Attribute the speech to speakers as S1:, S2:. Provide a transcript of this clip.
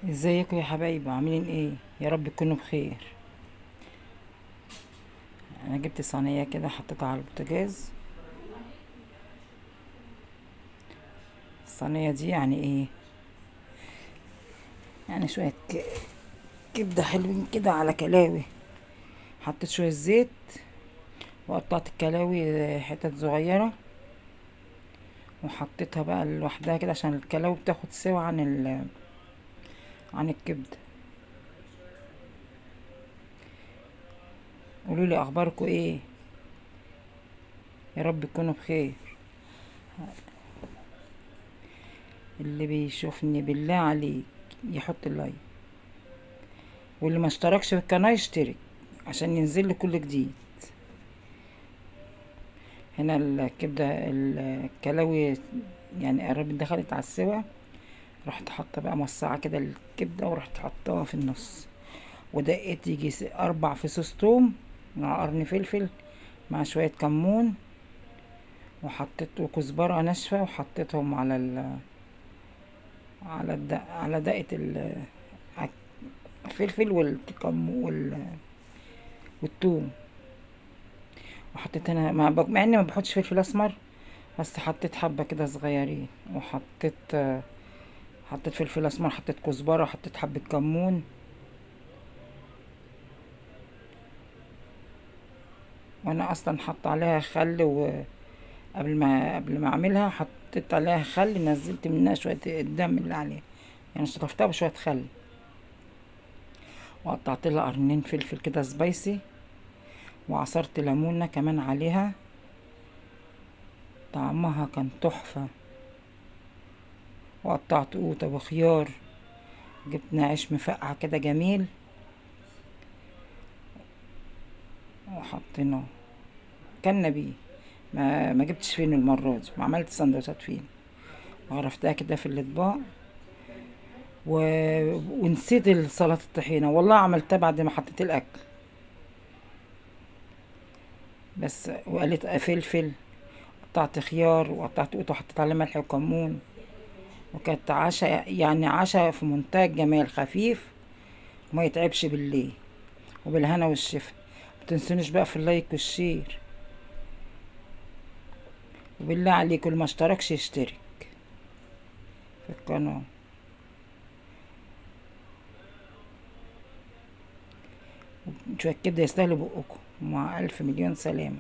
S1: ازيكم يا حبايبي، عاملين ايه؟ يا رب تكونوا بخير. انا جبت صينيه كده حطيتها على البوتاجاز. الصينيه دي يعني ايه؟ يعني شويه كبده حلوين كده على كلاوي. حطيت شويه زيت وقطعت الكلاوي حتت صغيره، وحطيتها بقى لوحدها كده عشان الكلاوي بتاخد سوا عن الكبده. قولوا لي اخباركم ايه؟ يا رب تكونوا بخير. اللي بيشوفني بالله عليك يحط اللايك، واللي ما اشتركش في القناه يشترك عشان ينزل له كل جديد. هنا الكبدة الكلاوي يعني قربت دخلت على السوا. رحت حاطة بقى موسعة كده الكبدة ورحت حطاها في النص، ودقيت يجي 4 فصوص توم مع قرن فلفل مع شوية كمون، وحطيت وكزبرة ناشفة وحطيتهم على دقة الفلفل والثوم. وحطيت انا مع اني ما بحطش فلفل اسمر، بس حطيت حبة كده صغيرين، حطيت فلفل اسمر، حطيت كزبره، حطيت حبه كمون. وانا اصلا حط عليها خل، وقبل ما اعملها حطيت عليها خل، نزلت منها شويه الدم اللي عليها، يعني شطفتها بشويه خل. وقطعت لها قرنين فلفل كده سبايسي، وعصرت ليمونه كمان عليها. طعمها كان تحفه. وقطعت قوطه وخيار، جبنا عيش مفقع كده جميل وحطيناه، كلنا بيه. ما جبتش فين المره دي، ما عملت سندوتشات فين، وعرفتها كده في الاطباق. و... ونسيت سلطة الطحينة، والله عملتها بعد ما حطيت الأكل بس. وقالت فلفل، قطعت خيار وقطعت قوطة وحطيت عليه ملح وكمون. وكانت عشاء، يعني عشاء في منتهى الجمال، خفيف وما يتعبش بالليل. وبالهنا والشفا. متنسونيش بقى في اللايك والشير، وبالله عليكم اللي ما اشتركش يشترك في القناة. شوية كبدة يستاهلوا بقكم، مع ألف مليون سلامة.